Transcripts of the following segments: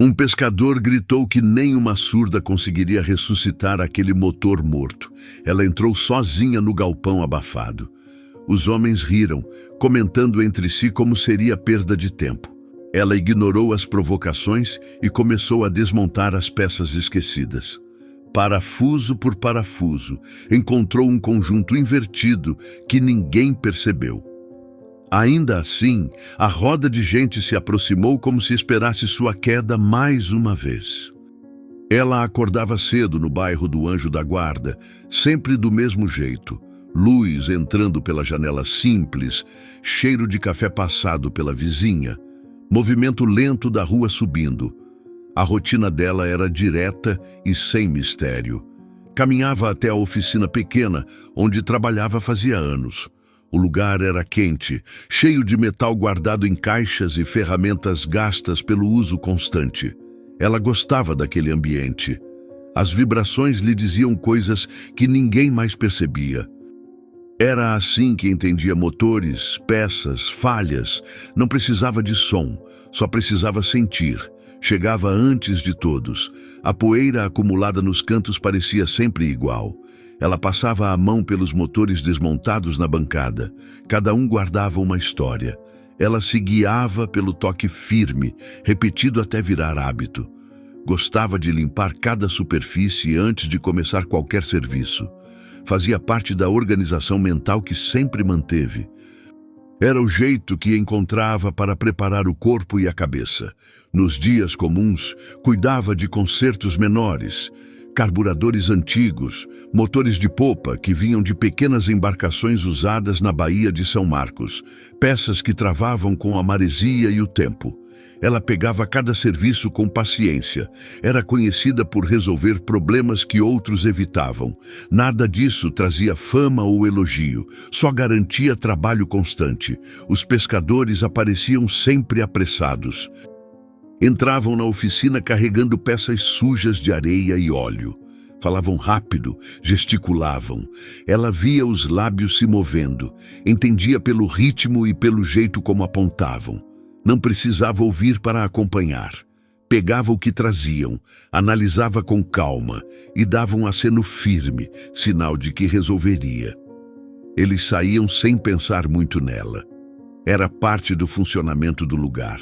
Um pescador gritou que nem uma surda conseguiria ressuscitar aquele motor morto. Ela entrou sozinha no galpão abafado. Os homens riram, comentando entre si como seria perda de tempo. Ela ignorou as provocações e começou a desmontar as peças esquecidas. Parafuso por parafuso, encontrou um conjunto invertido que ninguém percebeu. Ainda assim, a roda de gente se aproximou como se esperasse sua queda mais uma vez. Ela acordava cedo no bairro do Anjo da Guarda, sempre do mesmo jeito. Luz entrando pela janela simples, cheiro de café passado pela vizinha, movimento lento da rua subindo. A rotina dela era direta e sem mistério. Caminhava até a oficina pequena, onde trabalhava fazia anos. O lugar era quente, cheio de metal guardado em caixas e ferramentas gastas pelo uso constante. Ela gostava daquele ambiente. As vibrações lhe diziam coisas que ninguém mais percebia. Era assim que entendia motores, peças, falhas. Não precisava de som, só precisava sentir. Chegava antes de todos. A poeira acumulada nos cantos parecia sempre igual. Ela passava a mão pelos motores desmontados na bancada. Cada um guardava uma história. Ela se guiava pelo toque firme, repetido até virar hábito. Gostava de limpar cada superfície antes de começar qualquer serviço. Fazia parte da organização mental que sempre manteve. Era o jeito que encontrava para preparar o corpo e a cabeça. Nos dias comuns, cuidava de consertos menores, carburadores antigos, motores de popa que vinham de pequenas embarcações usadas na Baía de São Marcos, peças que travavam com a maresia e o tempo. Ela pegava cada serviço com paciência. Era conhecida por resolver problemas que outros evitavam. Nada disso trazia fama ou elogio, só garantia trabalho constante. Os pescadores apareciam sempre apressados. Entravam na oficina carregando peças sujas de areia e óleo. Falavam rápido, gesticulavam. Ela via os lábios se movendo, entendia pelo ritmo e pelo jeito como apontavam. Não precisava ouvir para acompanhar. Pegava o que traziam, analisava com calma e dava um aceno firme, sinal de que resolveria. Eles saíam sem pensar muito nela. Era parte do funcionamento do lugar.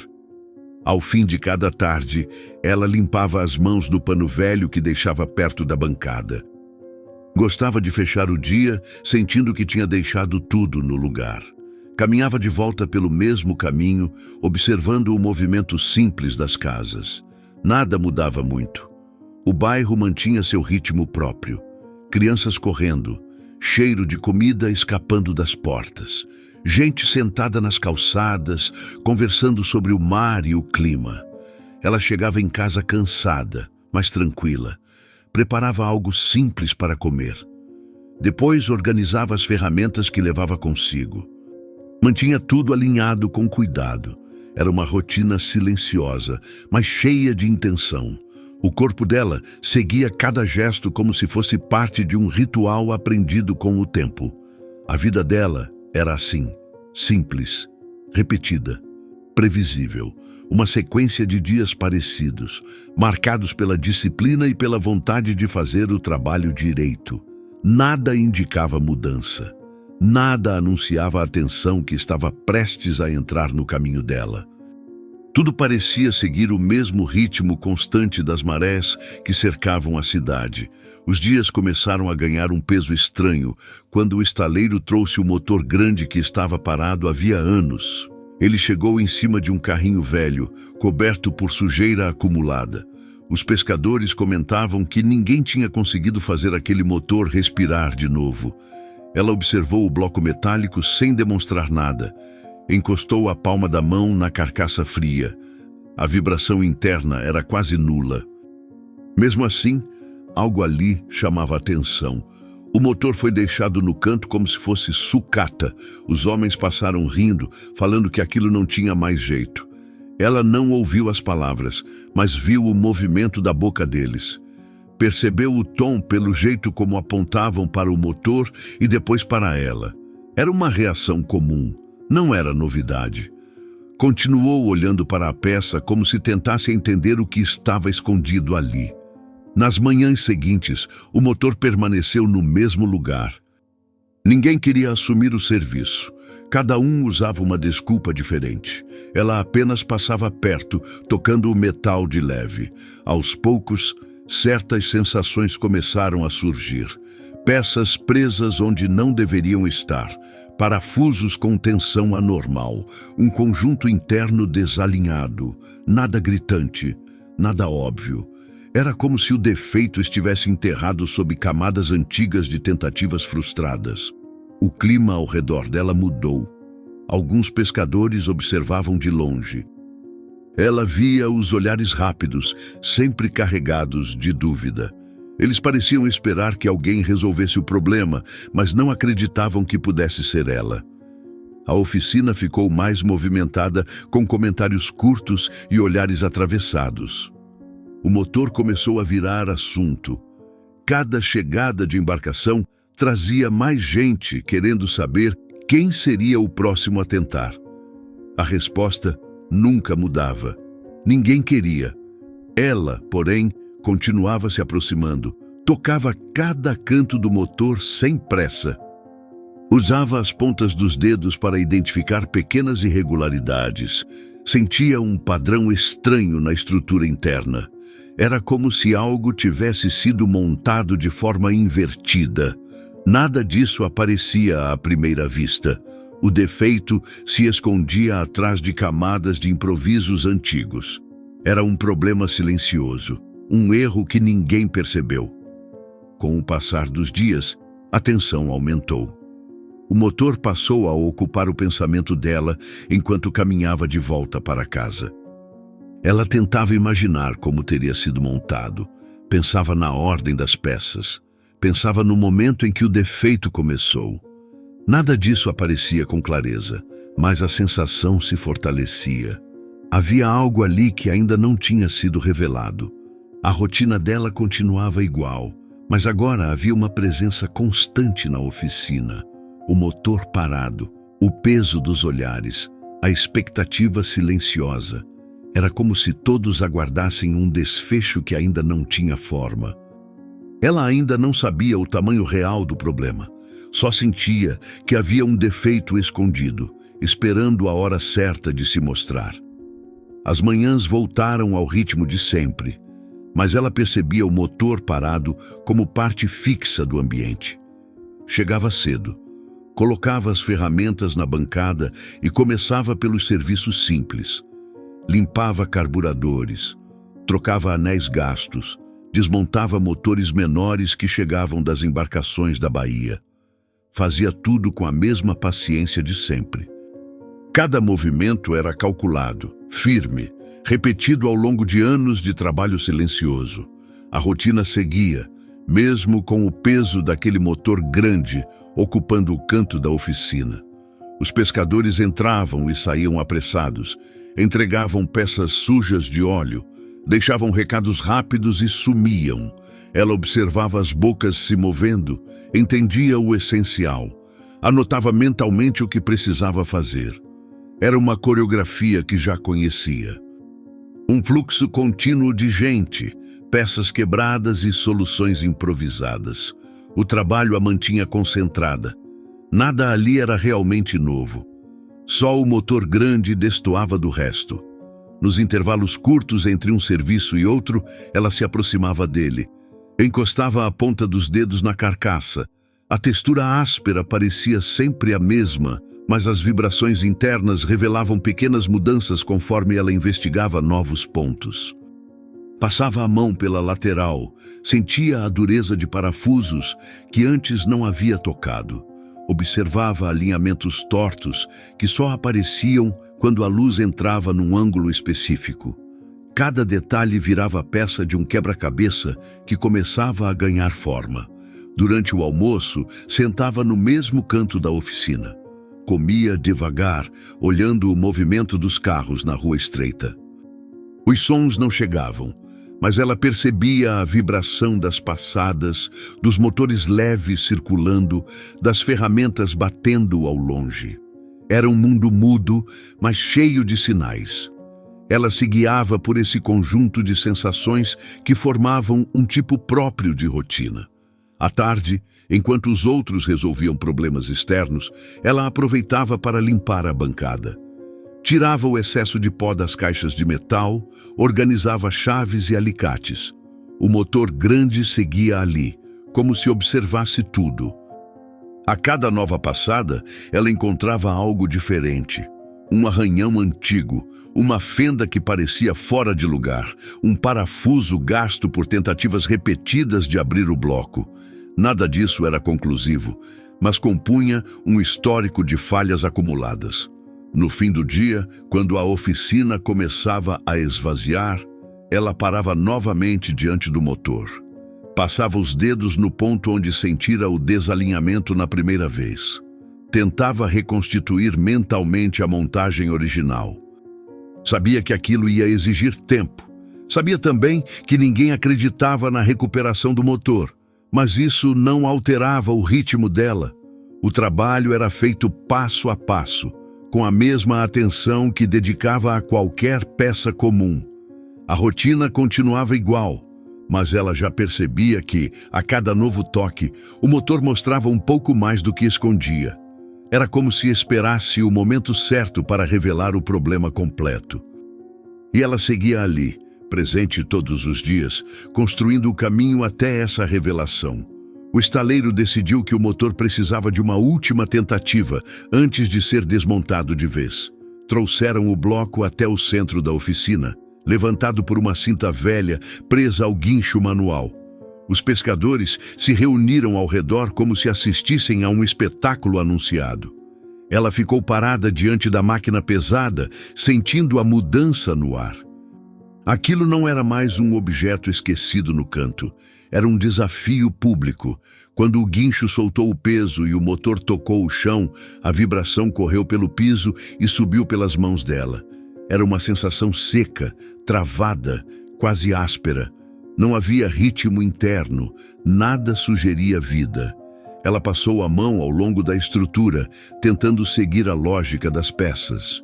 Ao fim de cada tarde, ela limpava as mãos do pano velho que deixava perto da bancada. Gostava de fechar o dia, sentindo que tinha deixado tudo no lugar. Caminhava de volta pelo mesmo caminho, observando o movimento simples das casas. Nada mudava muito. O bairro mantinha seu ritmo próprio. Crianças correndo, cheiro de comida escapando das portas. Gente sentada nas calçadas, conversando sobre o mar e o clima. Ela chegava em casa cansada, mas tranquila. Preparava algo simples para comer. Depois organizava as ferramentas que levava consigo. Mantinha tudo alinhado com cuidado. Era uma rotina silenciosa, mas cheia de intenção. O corpo dela seguia cada gesto como se fosse parte de um ritual aprendido com o tempo. A vida dela era assim, simples, repetida, previsível. Uma sequência de dias parecidos, marcados pela disciplina e pela vontade de fazer o trabalho direito. Nada indicava mudança. Nada anunciava a tensão que estava prestes a entrar no caminho dela. Tudo parecia seguir o mesmo ritmo constante das marés que cercavam a cidade. Os dias começaram a ganhar um peso estranho quando o estaleiro trouxe o motor grande que estava parado havia anos. Ele chegou em cima de um carrinho velho, coberto por sujeira acumulada. Os pescadores comentavam que ninguém tinha conseguido fazer aquele motor respirar de novo. Ela observou o bloco metálico sem demonstrar nada. Encostou a palma da mão na carcaça fria. A vibração interna era quase nula. Mesmo assim, algo ali chamava atenção. O motor foi deixado no canto como se fosse sucata. Os homens passaram rindo, falando que aquilo não tinha mais jeito. Ela não ouviu as palavras, mas viu o movimento da boca deles. Percebeu o tom pelo jeito como apontavam para o motor e depois para ela. Era uma reação comum, não era novidade. Continuou olhando para a peça como se tentasse entender o que estava escondido ali. Nas manhãs seguintes, o motor permaneceu no mesmo lugar. Ninguém queria assumir o serviço. Cada um usava uma desculpa diferente. Ela apenas passava perto, tocando o metal de leve. Aos poucos, certas sensações começaram a surgir. Peças presas onde não deveriam estar. Parafusos com tensão anormal. Um conjunto interno desalinhado. Nada gritante, nada óbvio. Era como se o defeito estivesse enterrado sob camadas antigas de tentativas frustradas. O clima ao redor dela mudou. Alguns pescadores observavam de longe. Ela via os olhares rápidos, sempre carregados de dúvida. Eles pareciam esperar que alguém resolvesse o problema, mas não acreditavam que pudesse ser ela. A oficina ficou mais movimentada, com comentários curtos e olhares atravessados. O motor começou a virar assunto. Cada chegada de embarcação trazia mais gente querendo saber quem seria o próximo a tentar. A resposta nunca mudava. Ninguém queria. Ela, porém, continuava se aproximando. Tocava cada canto do motor sem pressa. Usava as pontas dos dedos para identificar pequenas irregularidades. Sentia um padrão estranho na estrutura interna. Era como se algo tivesse sido montado de forma invertida. Nada disso aparecia à primeira vista. O defeito se escondia atrás de camadas de improvisos antigos. Era um problema silencioso, um erro que ninguém percebeu. Com o passar dos dias, a tensão aumentou. O motor passou a ocupar o pensamento dela enquanto caminhava de volta para casa. Ela tentava imaginar como teria sido montado, pensava na ordem das peças, pensava no momento em que o defeito começou. Nada disso aparecia com clareza, mas a sensação se fortalecia. Havia algo ali que ainda não tinha sido revelado. A rotina dela continuava igual, mas agora havia uma presença constante na oficina. O motor parado, o peso dos olhares, a expectativa silenciosa. Era como se todos aguardassem um desfecho que ainda não tinha forma. Ela ainda não sabia o tamanho real do problema. Só sentia que havia um defeito escondido, esperando a hora certa de se mostrar. As manhãs voltaram ao ritmo de sempre, mas ela percebia o motor parado como parte fixa do ambiente. Chegava cedo, colocava as ferramentas na bancada e começava pelos serviços simples. Limpava carburadores, trocava anéis gastos, desmontava motores menores que chegavam das embarcações da baía. Fazia tudo com a mesma paciência de sempre. Cada movimento era calculado, firme, repetido ao longo de anos de trabalho silencioso. A rotina seguia, mesmo com o peso daquele motor grande ocupando o canto da oficina. Os pescadores entravam e saíam apressados, entregavam peças sujas de óleo, deixavam recados rápidos e sumiam. Ela observava as bocas se movendo, entendia o essencial, anotava mentalmente o que precisava fazer. Era uma coreografia que já conhecia. Um fluxo contínuo de gente, peças quebradas e soluções improvisadas. O trabalho a mantinha concentrada. Nada ali era realmente novo. Só o motor grande destoava do resto. Nos intervalos curtos entre um serviço e outro, ela se aproximava dele. Encostava a ponta dos dedos na carcaça. A textura áspera parecia sempre a mesma, mas as vibrações internas revelavam pequenas mudanças conforme ela investigava novos pontos. Passava a mão pela lateral, sentia a dureza de parafusos que antes não havia tocado. Observava alinhamentos tortos que só apareciam quando a luz entrava num ângulo específico. Cada detalhe virava peça de um quebra-cabeça que começava a ganhar forma. Durante o almoço, sentava no mesmo canto da oficina. Comia devagar, olhando o movimento dos carros na rua estreita. Os sons não chegavam, mas ela percebia a vibração das passadas, dos motores leves circulando, das ferramentas batendo ao longe. Era um mundo mudo, mas cheio de sinais. Ela se guiava por esse conjunto de sensações que formavam um tipo próprio de rotina. À tarde, enquanto os outros resolviam problemas externos, ela aproveitava para limpar a bancada. Tirava o excesso de pó das caixas de metal, organizava chaves e alicates. O motor grande seguia ali, como se observasse tudo. A cada nova passada, ela encontrava algo diferente. Um arranhão antigo, uma fenda que parecia fora de lugar, um parafuso gasto por tentativas repetidas de abrir o bloco. Nada disso era conclusivo, mas compunha um histórico de falhas acumuladas. No fim do dia, quando a oficina começava a esvaziar, ela parava novamente diante do motor. Passava os dedos no ponto onde sentira o desalinhamento na primeira vez. Tentava reconstituir mentalmente a montagem original. Sabia que aquilo ia exigir tempo. Sabia também que ninguém acreditava na recuperação do motor, mas isso não alterava o ritmo dela. O trabalho era feito passo a passo, com a mesma atenção que dedicava a qualquer peça comum. A rotina continuava igual, mas ela já percebia que, a cada novo toque, o motor mostrava um pouco mais do que escondia. Era como se esperasse o momento certo para revelar o problema completo. E ela seguia ali, presente todos os dias, construindo o caminho até essa revelação. O estaleiro decidiu que o motor precisava de uma última tentativa antes de ser desmontado de vez. Trouxeram o bloco até o centro da oficina, levantado por uma cinta velha presa ao guincho manual. Os pescadores se reuniram ao redor como se assistissem a um espetáculo anunciado. Ela ficou parada diante da máquina pesada, sentindo a mudança no ar. Aquilo não era mais um objeto esquecido no canto. Era um desafio público. Quando o guincho soltou o peso e o motor tocou o chão, a vibração correu pelo piso e subiu pelas mãos dela. Era uma sensação seca, travada, quase áspera. Não havia ritmo interno, nada sugeria vida. Ela passou a mão ao longo da estrutura, tentando seguir a lógica das peças.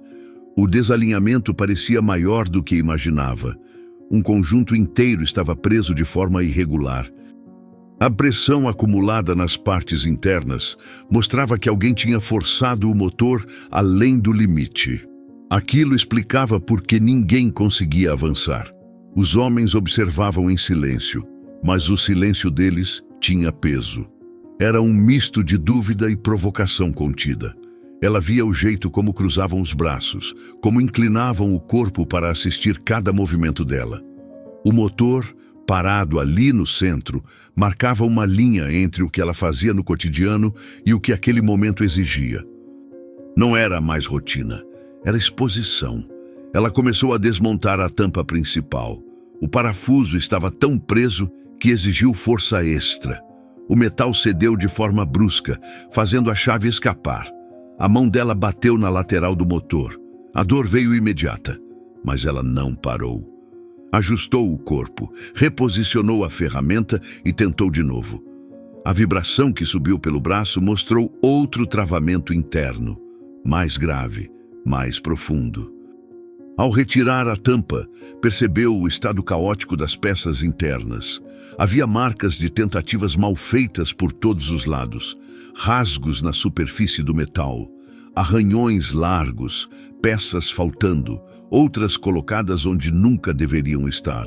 O desalinhamento parecia maior do que imaginava. Um conjunto inteiro estava preso de forma irregular. A pressão acumulada nas partes internas mostrava que alguém tinha forçado o motor além do limite. Aquilo explicava por que ninguém conseguia avançar. Os homens observavam em silêncio, mas o silêncio deles tinha peso. Era um misto de dúvida e provocação contida. Ela via o jeito como cruzavam os braços, como inclinavam o corpo para assistir cada movimento dela. O motor, parado ali no centro, marcava uma linha entre o que ela fazia no cotidiano e o que aquele momento exigia. Não era mais rotina, era exposição. Ela começou a desmontar a tampa principal. O parafuso estava tão preso que exigiu força extra. O metal cedeu de forma brusca, fazendo a chave escapar. A mão dela bateu na lateral do motor. A dor veio imediata, mas ela não parou. Ajustou o corpo, reposicionou a ferramenta e tentou de novo. A vibração que subiu pelo braço mostrou outro travamento interno, mais grave, mais profundo. Ao retirar a tampa, percebeu o estado caótico das peças internas. Havia marcas de tentativas mal feitas por todos os lados, rasgos na superfície do metal, arranhões largos, peças faltando, outras colocadas onde nunca deveriam estar.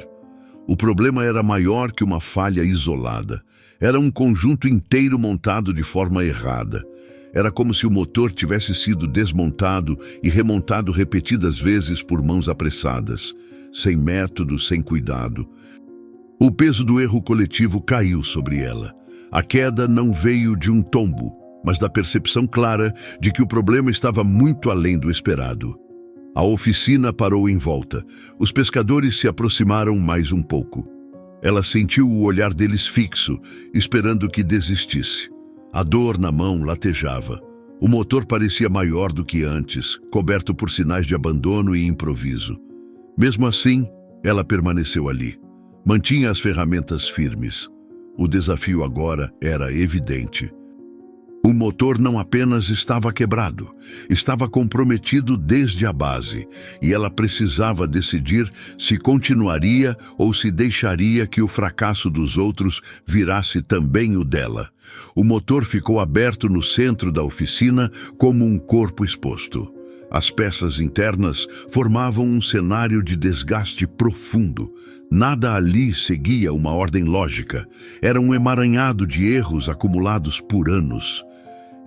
O problema era maior que uma falha isolada. Era um conjunto inteiro montado de forma errada. Era como se o motor tivesse sido desmontado e remontado repetidas vezes por mãos apressadas, sem método, sem cuidado. O peso do erro coletivo caiu sobre ela. A queda não veio de um tombo, mas da percepção clara de que o problema estava muito além do esperado. A oficina parou em volta. Os pescadores se aproximaram mais um pouco. Ela sentiu o olhar deles fixo, esperando que desistisse. A dor na mão latejava. O motor parecia maior do que antes, coberto por sinais de abandono e improviso. Mesmo assim, ela permaneceu ali. Mantinha as ferramentas firmes. O desafio agora era evidente. O motor não apenas estava quebrado, estava comprometido desde a base, e ela precisava decidir se continuaria ou se deixaria que o fracasso dos outros virasse também o dela. O motor ficou aberto no centro da oficina como um corpo exposto. As peças internas formavam um cenário de desgaste profundo. Nada ali seguia uma ordem lógica. Era um emaranhado de erros acumulados por anos.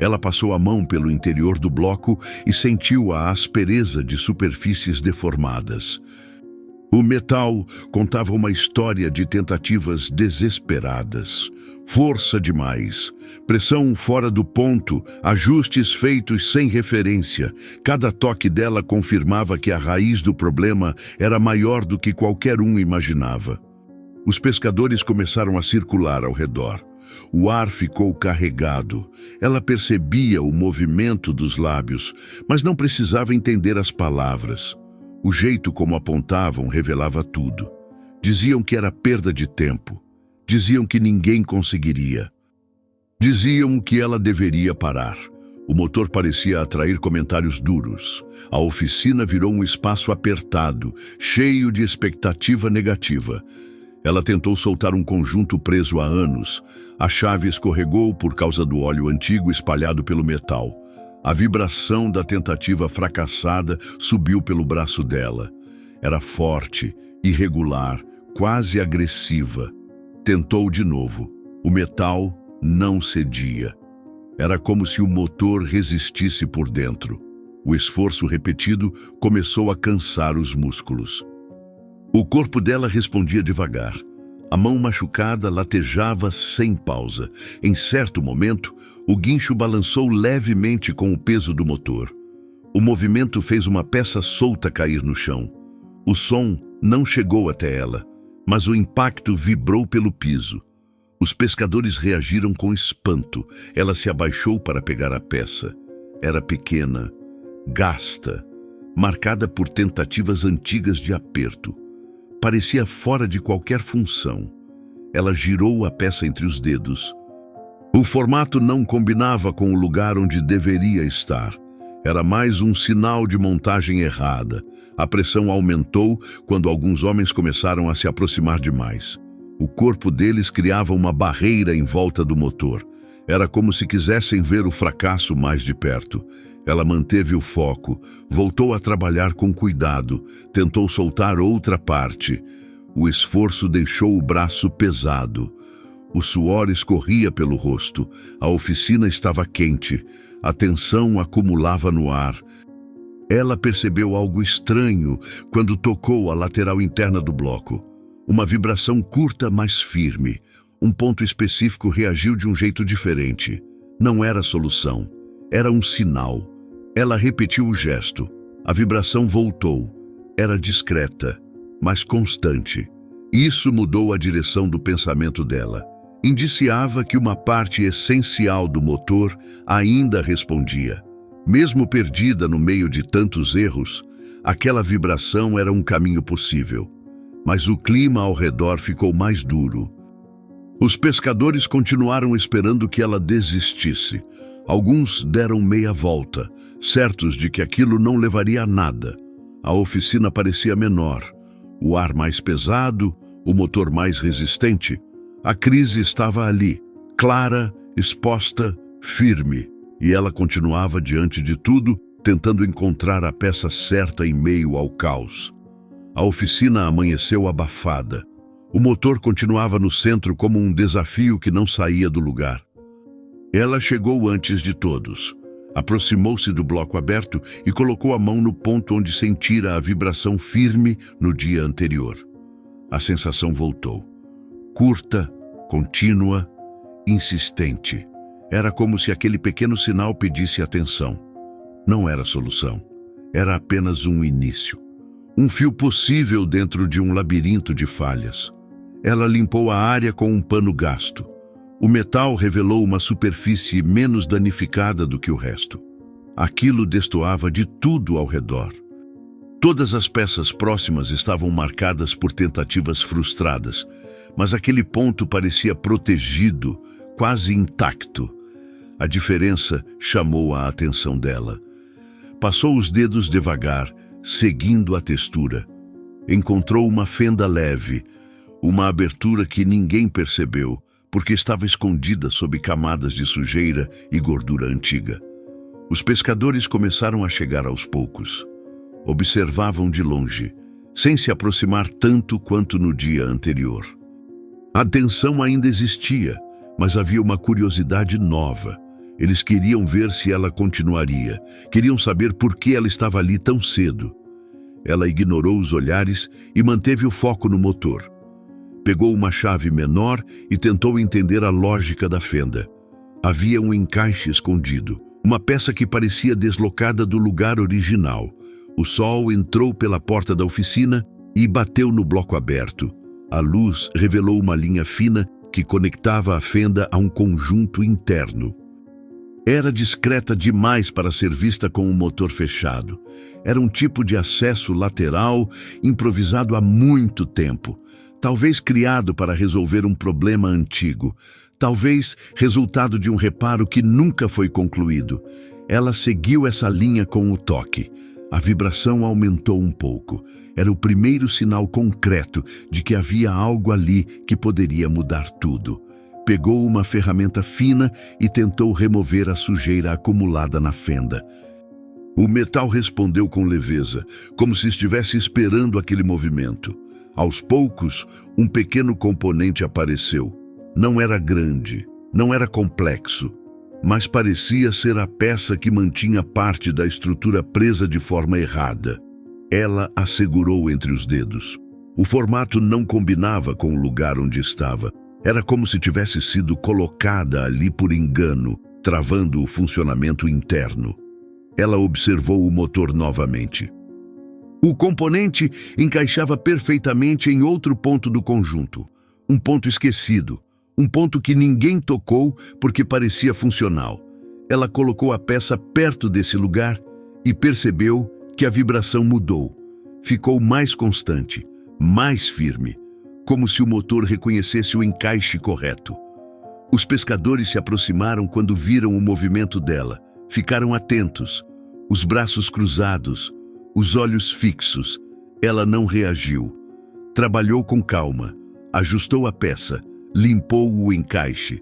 Ela passou a mão pelo interior do bloco e sentiu a aspereza de superfícies deformadas. O metal contava uma história de tentativas desesperadas. Força demais, pressão fora do ponto, ajustes feitos sem referência. Cada toque dela confirmava que a raiz do problema era maior do que qualquer um imaginava. Os pescadores começaram a circular ao redor. O ar ficou carregado. Ela percebia o movimento dos lábios, mas não precisava entender as palavras. O jeito como apontavam revelava tudo. Diziam que era perda de tempo. Diziam que ninguém conseguiria. Diziam que ela deveria parar. O motor parecia atrair comentários duros. A oficina virou um espaço apertado, cheio de expectativa negativa. Ela tentou soltar um conjunto preso há anos. A chave escorregou por causa do óleo antigo espalhado pelo metal. A vibração da tentativa fracassada subiu pelo braço dela. Era forte, irregular, quase agressiva. Tentou de novo. O metal não cedia. Era como se o motor resistisse por dentro. O esforço repetido começou a cansar os músculos. O corpo dela respondia devagar. A mão machucada latejava sem pausa. Em certo momento, o guincho balançou levemente com o peso do motor. O movimento fez uma peça solta cair no chão. O som não chegou até ela, mas o impacto vibrou pelo piso. Os pescadores reagiram com espanto. Ela se abaixou para pegar a peça. Era pequena, gasta, marcada por tentativas antigas de aperto. Parecia fora de qualquer função. Ela girou a peça entre os dedos. O formato não combinava com o lugar onde deveria estar. Era mais um sinal de montagem errada. A pressão aumentou quando alguns homens começaram a se aproximar demais. O corpo deles criava uma barreira em volta do motor. Era como se quisessem ver o fracasso mais de perto. Ela manteve o foco, voltou a trabalhar com cuidado, tentou soltar outra parte. O esforço deixou o braço pesado. O suor escorria pelo rosto. A oficina estava quente. A tensão acumulava no ar. Ela percebeu algo estranho quando tocou a lateral interna do bloco. Uma vibração curta, mas firme. Um ponto específico reagiu de um jeito diferente. Não era solução. Era um sinal. Ela repetiu o gesto. A vibração voltou. Era discreta, mas constante. Isso mudou a direção do pensamento dela. Indiciava que uma parte essencial do motor ainda respondia. Mesmo perdida no meio de tantos erros, aquela vibração era um caminho possível. Mas o clima ao redor ficou mais duro. Os pescadores continuaram esperando que ela desistisse. Alguns deram meia volta, certos de que aquilo não levaria a nada. A oficina parecia menor, o ar mais pesado, o motor mais resistente. A crise estava ali, clara, exposta, firme, e ela continuava diante de tudo, tentando encontrar a peça certa em meio ao caos. A oficina amanheceu abafada. O motor continuava no centro como um desafio que não saía do lugar. Ela chegou antes de todos. Aproximou-se do bloco aberto e colocou a mão no ponto onde sentira a vibração firme no dia anterior. A sensação voltou. Curta, contínua, insistente. Era como se aquele pequeno sinal pedisse atenção. Não era solução. Era apenas um início. Um fio possível dentro de um labirinto de falhas. Ela limpou a área com um pano gasto. O metal revelou uma superfície menos danificada do que o resto. Aquilo destoava de tudo ao redor. Todas as peças próximas estavam marcadas por tentativas frustradas, mas aquele ponto parecia protegido, quase intacto. A diferença chamou a atenção dela. Passou os dedos devagar, seguindo a textura. Encontrou uma fenda leve, uma abertura que ninguém percebeu, porque estava escondida sob camadas de sujeira e gordura antiga. Os pescadores começaram a chegar aos poucos. Observavam de longe, sem se aproximar tanto quanto no dia anterior. A tensão ainda existia, mas havia uma curiosidade nova. Eles queriam ver se ela continuaria, queriam saber por que ela estava ali tão cedo. Ela ignorou os olhares e manteve o foco no motor. Pegou uma chave menor e tentou entender a lógica da fenda. Havia um encaixe escondido, uma peça que parecia deslocada do lugar original. O sol entrou pela porta da oficina e bateu no bloco aberto. A luz revelou uma linha fina que conectava a fenda a um conjunto interno. Era discreta demais para ser vista com o motor fechado. Era um tipo de acesso lateral improvisado há muito tempo. Talvez criado para resolver um problema antigo. Talvez resultado de um reparo que nunca foi concluído. Ela seguiu essa linha com o toque. A vibração aumentou um pouco. Era o primeiro sinal concreto de que havia algo ali que poderia mudar tudo. Pegou uma ferramenta fina e tentou remover a sujeira acumulada na fenda. O metal respondeu com leveza, como se estivesse esperando aquele movimento. Aos poucos, um pequeno componente apareceu. Não era grande, não era complexo, mas parecia ser a peça que mantinha parte da estrutura presa de forma errada. Ela a segurou entre os dedos. O formato não combinava com o lugar onde estava. Era como se tivesse sido colocada ali por engano, travando o funcionamento interno. Ela observou o motor novamente. O componente encaixava perfeitamente em outro ponto do conjunto. Um ponto esquecido. Um ponto que ninguém tocou porque parecia funcional. Ela colocou a peça perto desse lugar e percebeu que a vibração mudou. Ficou mais constante, mais firme, como se o motor reconhecesse o encaixe correto. Os pescadores se aproximaram quando viram o movimento dela. Ficaram atentos, os braços cruzados, os olhos fixos. Ela não reagiu. Trabalhou com calma, ajustou a peça, limpou o encaixe.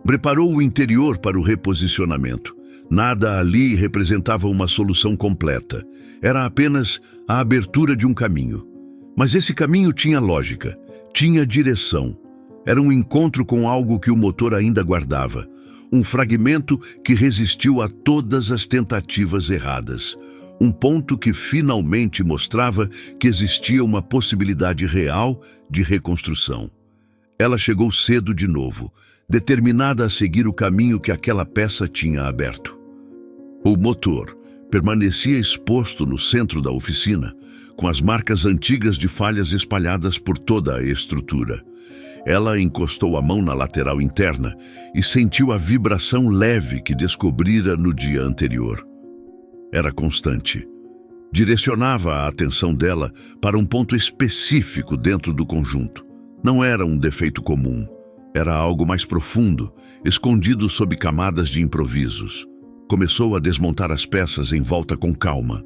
Preparou o interior para o reposicionamento. Nada ali representava uma solução completa. Era apenas a abertura de um caminho. Mas esse caminho tinha lógica, tinha direção. Era um encontro com algo que o motor ainda guardava. Um fragmento que resistiu a todas as tentativas erradas. Um ponto que finalmente mostrava que existia uma possibilidade real de reconstrução. Ela chegou cedo de novo, determinada a seguir o caminho que aquela peça tinha aberto. O motor permanecia exposto no centro da oficina, com as marcas antigas de falhas espalhadas por toda a estrutura. Ela encostou a mão na lateral interna e sentiu a vibração leve que descobrira no dia anterior. Era constante. Direcionava a atenção dela para um ponto específico dentro do conjunto. Não era um defeito comum. Era algo mais profundo, escondido sob camadas de improvisos. Começou a desmontar as peças em volta com calma.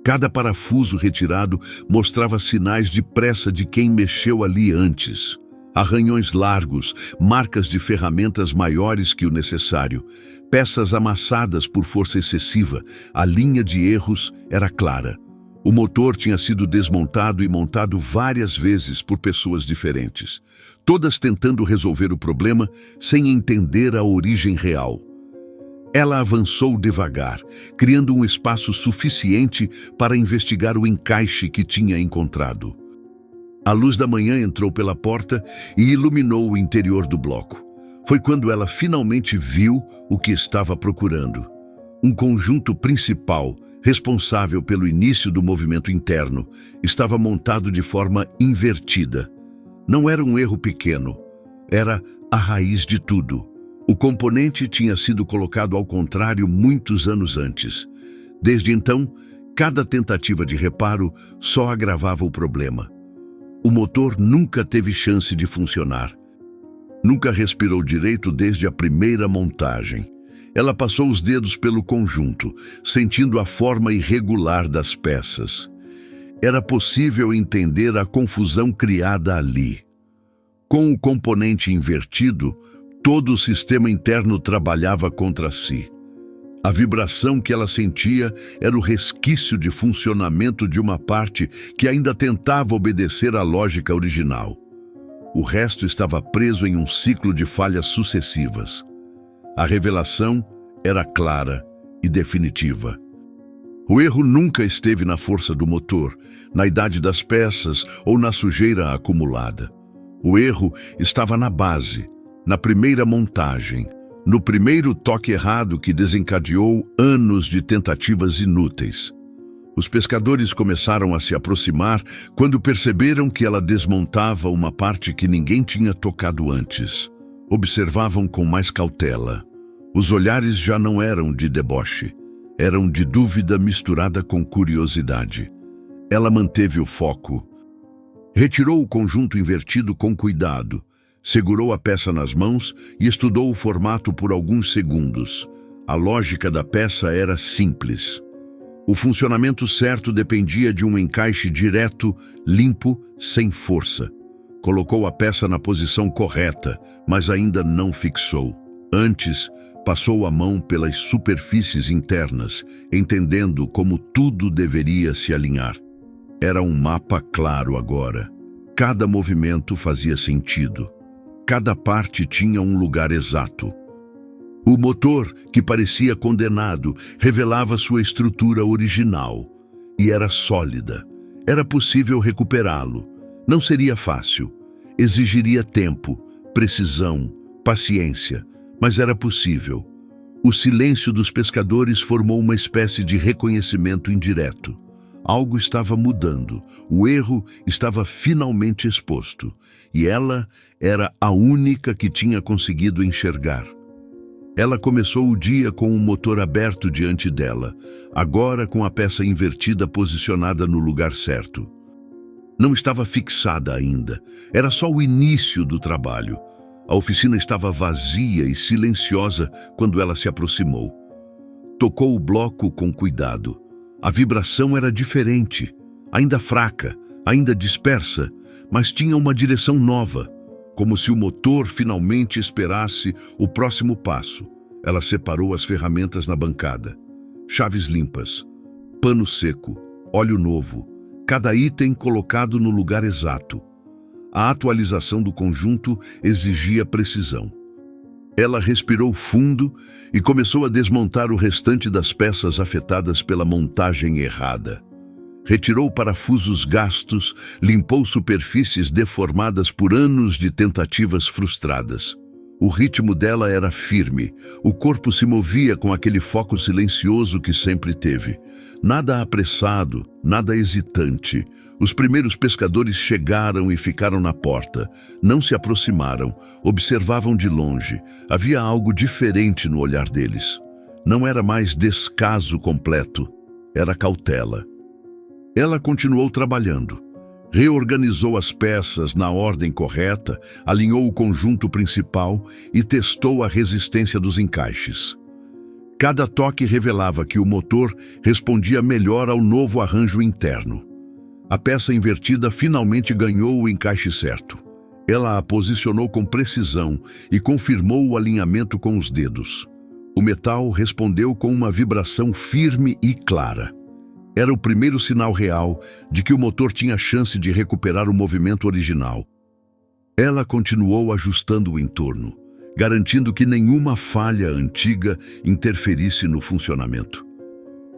Cada parafuso retirado mostrava sinais de pressa de quem mexeu ali antes. Arranhões largos, marcas de ferramentas maiores que o necessário, peças amassadas por força excessiva. A linha de erros era clara. O motor tinha sido desmontado e montado várias vezes por pessoas diferentes, todas tentando resolver o problema sem entender a origem real. Ela avançou devagar, criando um espaço suficiente para investigar o encaixe que tinha encontrado. A luz da manhã entrou pela porta e iluminou o interior do bloco. Foi quando ela finalmente viu o que estava procurando. Um conjunto principal, responsável pelo início do movimento interno, estava montado de forma invertida. Não era um erro pequeno, era a raiz de tudo. O componente tinha sido colocado ao contrário muitos anos antes. Desde então, cada tentativa de reparo só agravava o problema. O motor nunca teve chance de funcionar. Nunca respirou direito desde a primeira montagem. Ela passou os dedos pelo conjunto, sentindo a forma irregular das peças. Era possível entender a confusão criada ali. Com o componente invertido, todo o sistema interno trabalhava contra si. A vibração que ela sentia era o resquício de funcionamento de uma parte que ainda tentava obedecer à lógica original. O resto estava preso em um ciclo de falhas sucessivas. A revelação era clara e definitiva. O erro nunca esteve na força do motor, na idade das peças ou na sujeira acumulada. O erro estava na base, na primeira montagem, no primeiro toque errado que desencadeou anos de tentativas inúteis. Os pescadores começaram a se aproximar quando perceberam que ela desmontava uma parte que ninguém tinha tocado antes. Observavam com mais cautela. Os olhares já não eram de deboche, eram de dúvida misturada com curiosidade. Ela manteve o foco. Retirou o conjunto invertido com cuidado, segurou a peça nas mãos e estudou o formato por alguns segundos. A lógica da peça era simples. O funcionamento certo dependia de um encaixe direto, limpo, sem força. Colocou a peça na posição correta, mas ainda não fixou. Antes, passou a mão pelas superfícies internas, entendendo como tudo deveria se alinhar. Era um mapa claro agora. Cada movimento fazia sentido. Cada parte tinha um lugar exato. O motor, que parecia condenado, revelava sua estrutura original. E era sólida. Era possível recuperá-lo. Não seria fácil. Exigiria tempo, precisão, paciência, mas era possível. O silêncio dos pescadores formou uma espécie de reconhecimento indireto. Algo estava mudando, o erro estava finalmente exposto, e ela era a única que tinha conseguido enxergar. Ela começou o dia com o motor aberto diante dela, agora com a peça invertida posicionada no lugar certo. Não estava fixada ainda, era só o início do trabalho. A oficina estava vazia e silenciosa quando ela se aproximou. Tocou o bloco com cuidado. A vibração era diferente, ainda fraca, ainda dispersa, mas tinha uma direção nova, como se o motor finalmente esperasse o próximo passo. Ela separou as ferramentas na bancada. Chaves limpas, pano seco, óleo novo, cada item colocado no lugar exato. A atualização do conjunto exigia precisão. Ela respirou fundo e começou a desmontar o restante das peças afetadas pela montagem errada. Retirou parafusos gastos, limpou superfícies deformadas por anos de tentativas frustradas. O ritmo dela era firme, o corpo se movia com aquele foco silencioso que sempre teve. Nada apressado, nada hesitante. Os primeiros pescadores chegaram e ficaram na porta. Não se aproximaram, observavam de longe. Havia algo diferente no olhar deles. Não era mais descaso completo, era cautela. Ela continuou trabalhando. Reorganizou as peças na ordem correta, alinhou o conjunto principal e testou a resistência dos encaixes. Cada toque revelava que o motor respondia melhor ao novo arranjo interno. A peça invertida finalmente ganhou o encaixe certo. Ela a posicionou com precisão e confirmou o alinhamento com os dedos. O metal respondeu com uma vibração firme e clara. Era o primeiro sinal real de que o motor tinha chance de recuperar o movimento original. Ela continuou ajustando o entorno, garantindo que nenhuma falha antiga interferisse no funcionamento.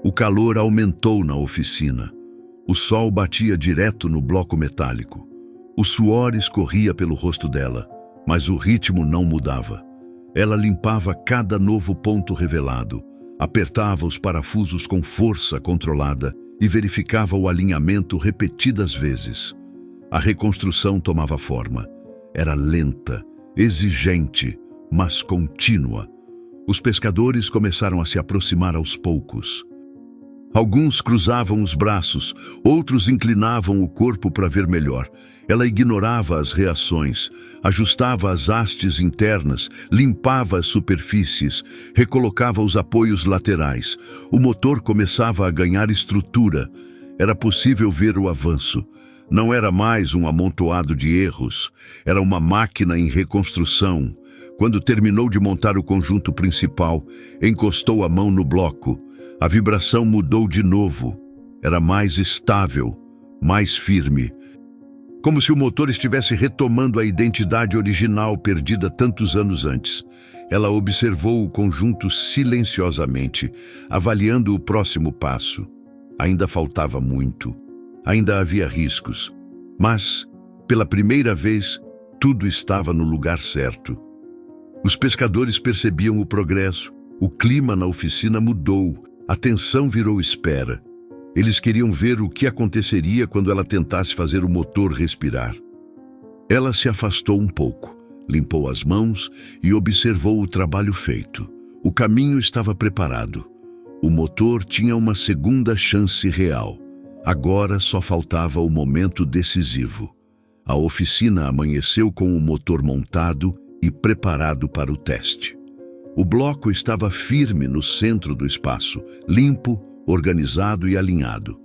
O calor aumentou na oficina. O sol batia direto no bloco metálico. O suor escorria pelo rosto dela, mas o ritmo não mudava. Ela limpava cada novo ponto revelado, apertava os parafusos com força controlada e verificava o alinhamento repetidas vezes. A reconstrução tomava forma. Era lenta, exigente, mas contínua. Os pescadores começaram a se aproximar aos poucos. Alguns cruzavam os braços, outros inclinavam o corpo para ver melhor. Ela ignorava as reações, ajustava as hastes internas, limpava as superfícies, recolocava os apoios laterais. O motor começava a ganhar estrutura. Era possível ver o avanço. Não era mais um amontoado de erros, era uma máquina em reconstrução. Quando terminou de montar o conjunto principal, encostou a mão no bloco. A vibração mudou de novo. Era mais estável, mais firme. Como se o motor estivesse retomando a identidade original perdida tantos anos antes. Ela observou o conjunto silenciosamente, avaliando o próximo passo. Ainda faltava muito. Ainda havia riscos. Mas, pela primeira vez, tudo estava no lugar certo. Os pescadores percebiam o progresso. O clima na oficina mudou. A tensão virou espera. Eles queriam ver o que aconteceria quando ela tentasse fazer o motor respirar. Ela se afastou um pouco, limpou as mãos e observou o trabalho feito. O caminho estava preparado. O motor tinha uma segunda chance real. Agora só faltava o momento decisivo. A oficina amanheceu com o motor montado e preparado para o teste. O bloco estava firme no centro do espaço, limpo, organizado e alinhado.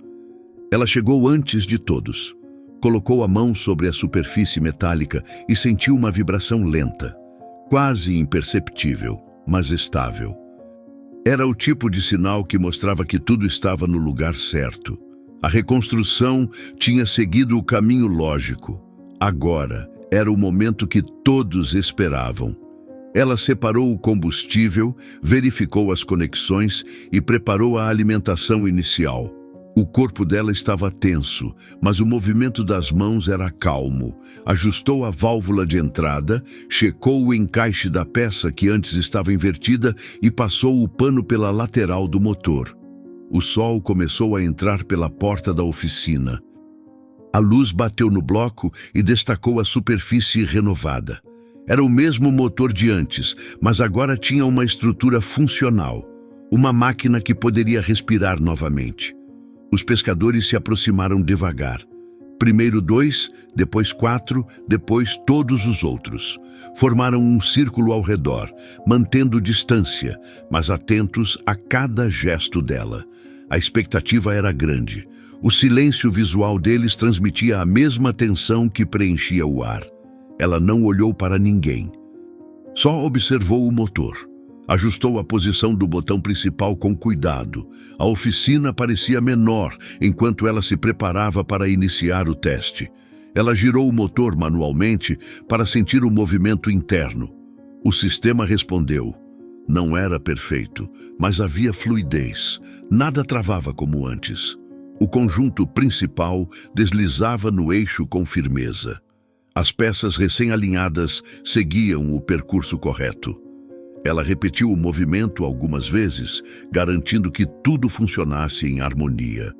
Ela chegou antes de todos. Colocou a mão sobre a superfície metálica e sentiu uma vibração lenta, quase imperceptível, mas estável. Era o tipo de sinal que mostrava que tudo estava no lugar certo. A reconstrução tinha seguido o caminho lógico. Agora era o momento que todos esperavam. Ela separou o combustível, verificou as conexões e preparou a alimentação inicial. O corpo dela estava tenso, mas o movimento das mãos era calmo. Ajustou a válvula de entrada, checou o encaixe da peça que antes estava invertida e passou o pano pela lateral do motor. O sol começou a entrar pela porta da oficina. A luz bateu no bloco e destacou a superfície renovada. Era o mesmo motor de antes, mas agora tinha uma estrutura funcional. Uma máquina que poderia respirar novamente. Os pescadores se aproximaram devagar. Primeiro 2, depois 4, depois todos os outros. Formaram um círculo ao redor, mantendo distância, mas atentos a cada gesto dela. A expectativa era grande. O silêncio visual deles transmitia a mesma tensão que preenchia o ar. Ela não olhou para ninguém. Só observou o motor. Ajustou a posição do botão principal com cuidado. A oficina parecia menor enquanto ela se preparava para iniciar o teste. Ela girou o motor manualmente para sentir o movimento interno. O sistema respondeu. Não era perfeito, mas havia fluidez. Nada travava como antes. O conjunto principal deslizava no eixo com firmeza. As peças recém-alinhadas seguiam o percurso correto. Ela repetiu o movimento algumas vezes, garantindo que tudo funcionasse em harmonia.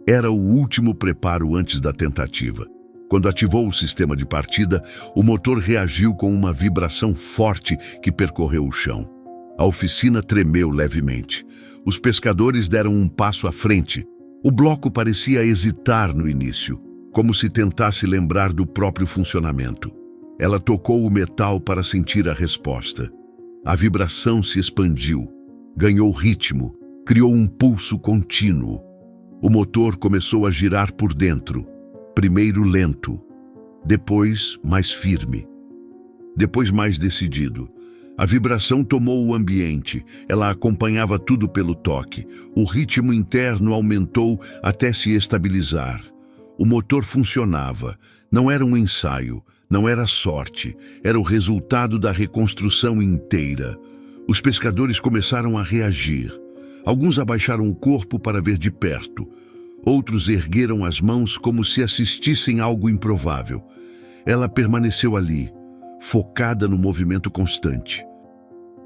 Era o último preparo antes da tentativa. Quando ativou o sistema de partida, o motor reagiu com uma vibração forte que percorreu o chão. A oficina tremeu levemente. Os pescadores deram um passo à frente. O bloco parecia hesitar no início, como se tentasse lembrar do próprio funcionamento. Ela tocou o metal para sentir a resposta. A vibração se expandiu, ganhou ritmo, criou um pulso contínuo. O motor começou a girar por dentro, primeiro lento, depois mais firme, depois mais decidido. A vibração tomou o ambiente, ela acompanhava tudo pelo toque. O ritmo interno aumentou até se estabilizar. O motor funcionava, não era um ensaio, não era sorte, era o resultado da reconstrução inteira. Os pescadores começaram a reagir. Alguns abaixaram o corpo para ver de perto. Outros ergueram as mãos como se assistissem a algo improvável. Ela permaneceu ali, focada no movimento constante.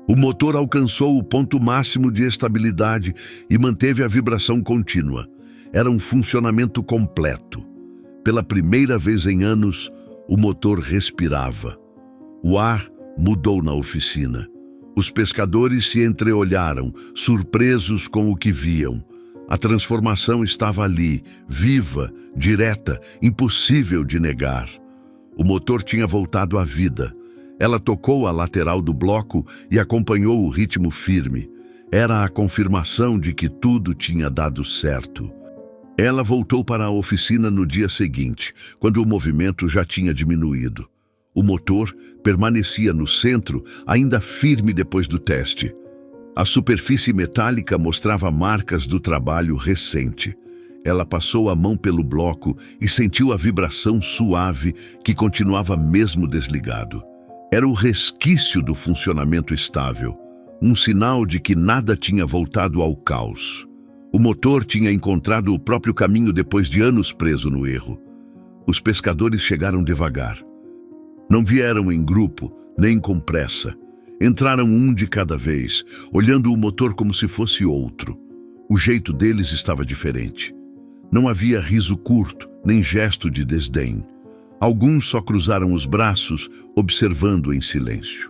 O motor alcançou o ponto máximo de estabilidade e manteve a vibração contínua. Era um funcionamento completo. Pela primeira vez em anos, o motor respirava. O ar mudou na oficina. Os pescadores se entreolharam, surpresos com o que viam. A transformação estava ali, viva, direta, impossível de negar. O motor tinha voltado à vida. Ela tocou a lateral do bloco e acompanhou o ritmo firme. Era a confirmação de que tudo tinha dado certo. Ela voltou para a oficina no dia seguinte, quando o movimento já tinha diminuído. O motor permanecia no centro, ainda firme depois do teste. A superfície metálica mostrava marcas do trabalho recente. Ela passou a mão pelo bloco e sentiu a vibração suave que continuava mesmo desligado. Era o resquício do funcionamento estável, um sinal de que nada tinha voltado ao caos. O motor tinha encontrado o próprio caminho depois de anos preso no erro. Os pescadores chegaram devagar. Não vieram em grupo, nem com pressa. Entraram um de cada vez, olhando o motor como se fosse outro. O jeito deles estava diferente. Não havia riso curto, nem gesto de desdém. Alguns só cruzaram os braços, observando em silêncio.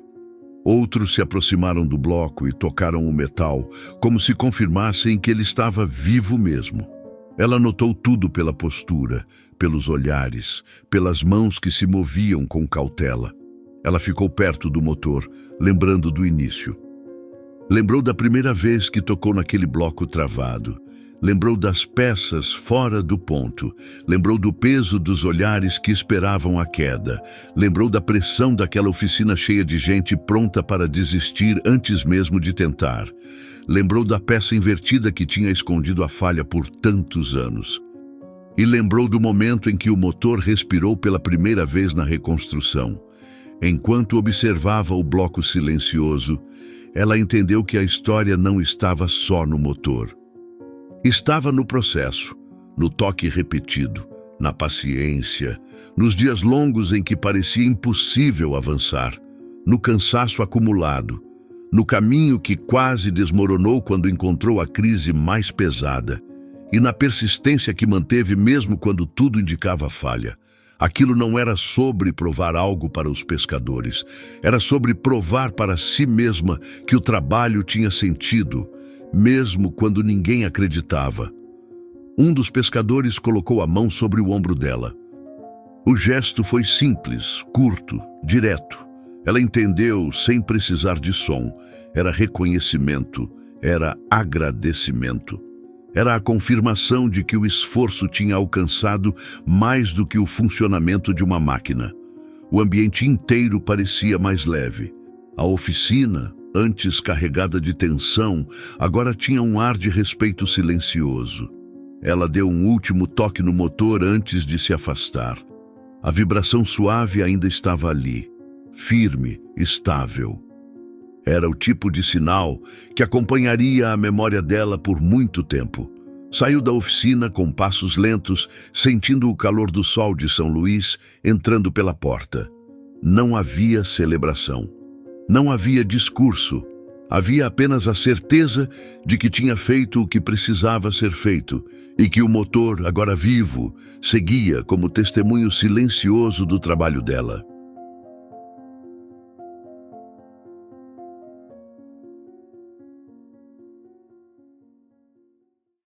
Outros se aproximaram do bloco e tocaram o metal, como se confirmassem que ele estava vivo mesmo. Ela notou tudo pela postura, pelos olhares, pelas mãos que se moviam com cautela. Ela ficou perto do motor, lembrando do início. Lembrou da primeira vez que tocou naquele bloco travado. Lembrou das peças fora do ponto. Lembrou do peso dos olhares que esperavam a queda. Lembrou da pressão daquela oficina cheia de gente pronta para desistir antes mesmo de tentar. Lembrou da peça invertida que tinha escondido a falha por tantos anos. E lembrou do momento em que o motor respirou pela primeira vez na reconstrução. Enquanto observava o bloco silencioso, ela entendeu que a história não estava só no motor. Estava no processo, no toque repetido, na paciência, nos dias longos em que parecia impossível avançar, no cansaço acumulado, no caminho que quase desmoronou quando encontrou a crise mais pesada, e na persistência que manteve mesmo quando tudo indicava falha. Aquilo não era sobre provar algo para os pescadores, era sobre provar para si mesma que o trabalho tinha sentido, mesmo quando ninguém acreditava. Um dos pescadores colocou a mão sobre o ombro dela. O gesto foi simples, curto, direto. Ela entendeu sem precisar de som. Era reconhecimento, era agradecimento. Era a confirmação de que o esforço tinha alcançado mais do que o funcionamento de uma máquina. O ambiente inteiro parecia mais leve. A oficina, antes carregada de tensão, agora tinha um ar de respeito silencioso. Ela deu um último toque no motor antes de se afastar. A vibração suave ainda estava ali, firme, estável. Era o tipo de sinal que acompanharia a memória dela por muito tempo. Saiu da oficina com passos lentos, sentindo o calor do sol de São Luís entrando pela porta. Não havia celebração. Não havia discurso. Havia apenas a certeza de que tinha feito o que precisava ser feito e que o motor, agora vivo, seguia como testemunho silencioso do trabalho dela.